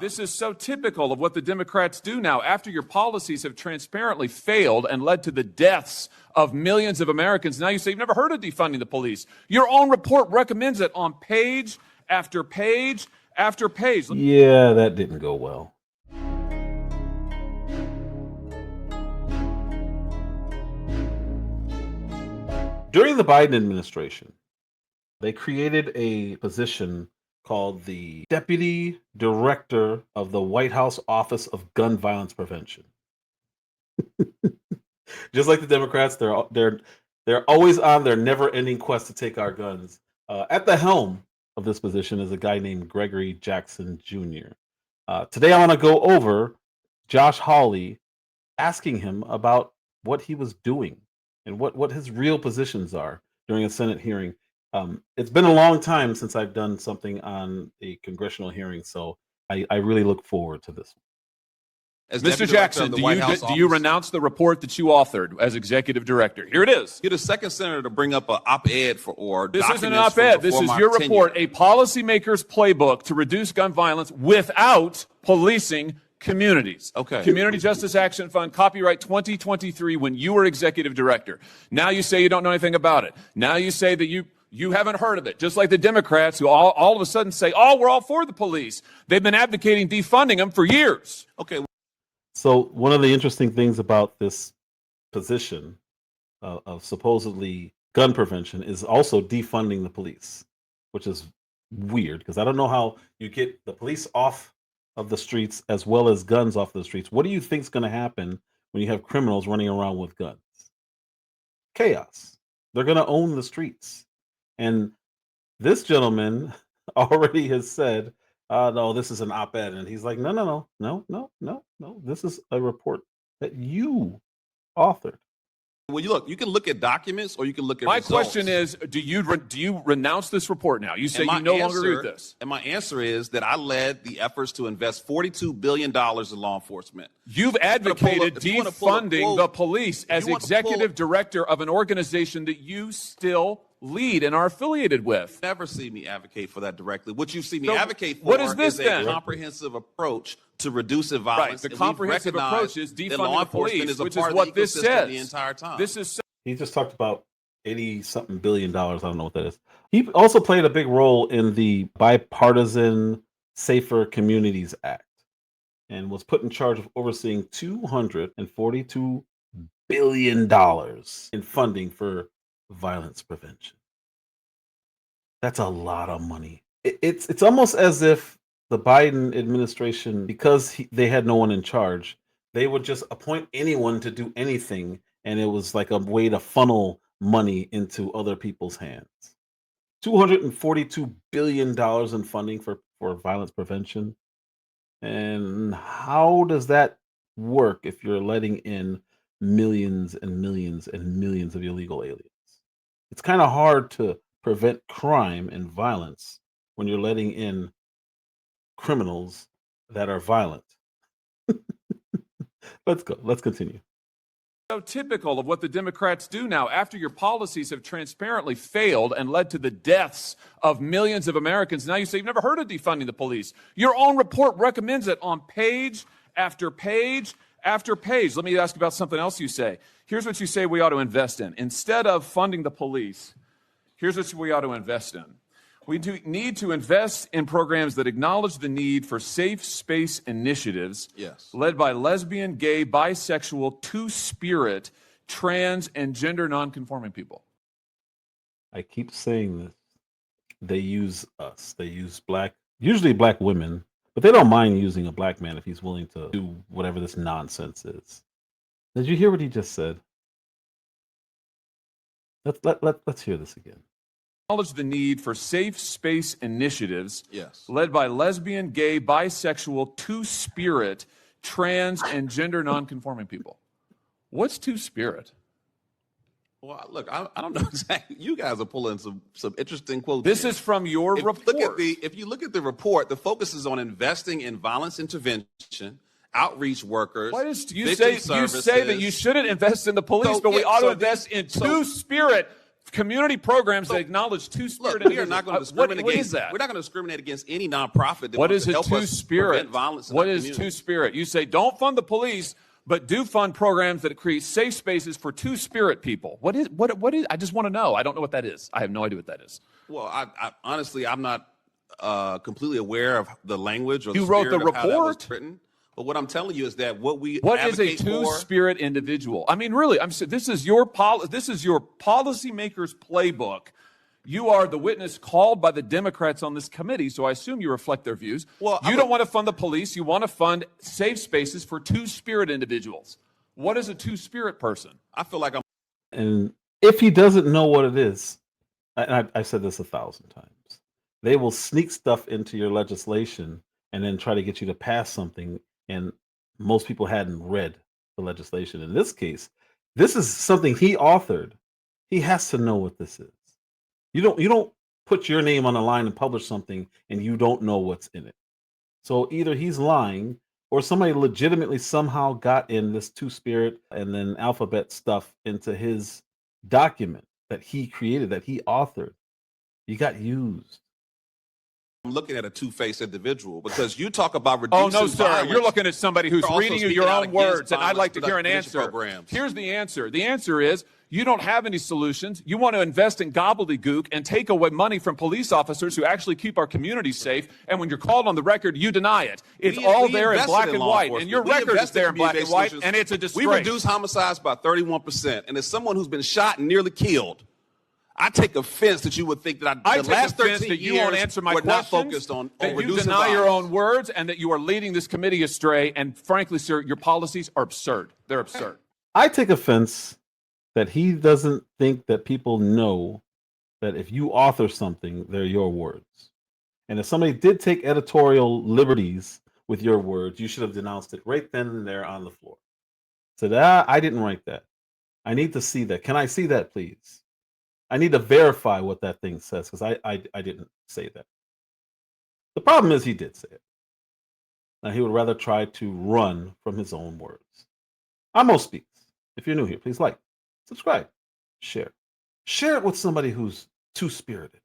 This is so typical of what the Democrats do now. After your policies have transparently failed and led to the deaths of millions of Americans, now you say you've never heard of defunding the police. Your own report recommends it on page after page after page. Yeah, that didn't go well. During the Biden administration, they created a position called the Deputy Director of the White House Office of Gun Violence Prevention. Just like the Democrats, they're always on their never-ending quest to take our guns. At the helm of this position is a guy named Gregory Jackson Jr. Today, I want to go over Josh Hawley, asking him about what he was doing and what his real positions are during a Senate hearing. It's been a long time since I've done something on a congressional hearing, so I really look forward to this. As Mr. Jackson, do you renounce the report that you authored as executive director? Here it is. You're the second senator to bring up an op-ed This isn't an op-ed. This is your report, a policymaker's playbook to reduce gun violence without policing communities. Okay. Community Justice Action Fund, copyright 2023, when you were executive director. Now you say you don't know anything about it. Now you say that you haven't heard of it, just like the Democrats who all of a sudden say, oh, we're all for the police. They've been advocating defunding them for years. Okay. So one of the interesting things about this position of supposedly gun prevention is also defunding the police, which is weird because I don't know how you get the police off of the streets as well as guns off the streets. What do you think is going to happen when you have criminals running around with guns? Chaos. They're going to own the streets. And this gentleman already has said, no, this is an op-ed. And he's like, no. This is a report that you authored. Well, you can look at documents or you can look at My results. question is, do you renounce this report now? You say you no longer read this. And my answer is that I led the efforts to invest $42 billion in law enforcement. You've advocated defunding the police as executive director of an organization that you still lead and are affiliated with. Never see me advocate for that directly. What you see me advocate for what is this is then? A comprehensive approach to reducing violence. Right. The comprehensive approach is defunding the police, which is what this says. The entire time. He just talked about 80-something billion dollars. I don't know what that is. He also played a big role in the Bipartisan Safer Communities Act and was put in charge of overseeing $242 billion in funding for violence prevention. That's a lot of money. It's almost as if the Biden administration, because they had no one in charge, they would just appoint anyone to do anything, and it was like a way to funnel money into other people's hands. $242 billion in funding for violence prevention. And how does that work if you're letting in millions and millions and millions of illegal aliens? It's kind of hard to prevent crime and violence when you're letting in criminals that are violent. Let's go. Let's continue. So typical of what the Democrats do now. After your policies have transparently failed and led to the deaths of millions of Americans, now you say you've never heard of defunding the police. Your own report recommends it on page after page after page. Let me ask about something else you say. Here's what you say we ought to invest in. Instead of funding the police, here's what we ought to invest in. We need to invest in programs that acknowledge the need for safe space initiatives led by lesbian, gay, bisexual, two-spirit, trans, and gender nonconforming people. I keep saying this. They use us. They use usually black women, but they don't mind using a black man if he's willing to do whatever this nonsense is. Did you hear what he just said? Let's hear this again. Acknowledge the need for safe space initiatives led by lesbian, gay, bisexual, two-spirit, trans, and gender nonconforming people. What's two-spirit? Well, look, I don't know exactly. You guys are pulling some interesting quotes. This is from your report. If you look at the report, the focus is on investing in violence intervention, outreach workers. Why you say that you shouldn't invest in the police, but we ought to invest in two-spirit Community programs that acknowledge two-spirit Look, we are not going to discriminate what against. is that? We're not going to discriminate against any nonprofit that What wants is to a help us two-spirit? prevent violence in What our is community. two-spirit? You say don't fund the police, but do fund programs that create safe spaces for two-spirit people. What is? I just want to know. I don't know what that is. I have no idea what that is. Well, I honestly, I'm not completely aware of the language or You the wrote spirit the of how that was report? written. But what I'm telling you is that what we What is a advocate for. two-spirit individual? I mean, really, this is your policymaker's playbook. You are the witness called by the Democrats on this committee, so I assume you reflect their views. Well, you don't want to fund the police. You want to fund safe spaces for two-spirit individuals. What is a two-spirit person? I feel like I'm. And if he doesn't know what it is, I've said this 1,000 times, they will sneak stuff into your legislation and then try to get you to pass something. And most people hadn't read the legislation. In this case, this is something he authored. He has to know what this is. You don't put your name on the line and publish something and you don't know what's in it. So either he's lying or somebody legitimately somehow got in this two-spirit and then alphabet stuff into his document that he created, that he authored. You got used. I'm looking at a two-faced individual because you talk about reducing Oh, no, sir. violence. You're looking at somebody who's You're also reading you speaking your out own against words, and I'd like to hear an violence answer. programs. Here's the answer. The answer is you don't have any solutions. You want to invest in gobbledygook and take away money from police officers who actually keep our communities safe, and when you're called on the record, you deny it. It's all there in invested black in and law white, enforcement. and your We record is invested there in in black and community-based white, solutions. and it's a disgrace. We reduced homicides by 31%, and as someone who's been shot and nearly killed, I take offense that you would think that I the take last offense 13 that you years won't answer my were not questions, focused on that you reducing deny your violence. own words, and that you are leading this committee astray. And frankly, sir, your policies are absurd. They're absurd. I take offense that he doesn't think that people know that if you author something, they're your words. And if somebody did take editorial liberties with your words, you should have denounced it right then and there on the floor. So that I didn't write that. I need to see that. Can I see that, please? I need to verify what that thing says because I didn't say that. The problem is he did say it. Now he would rather try to run from his own words. Amo Speaks. If you're new here, please like, subscribe, share. Share it with somebody who's two-spirited.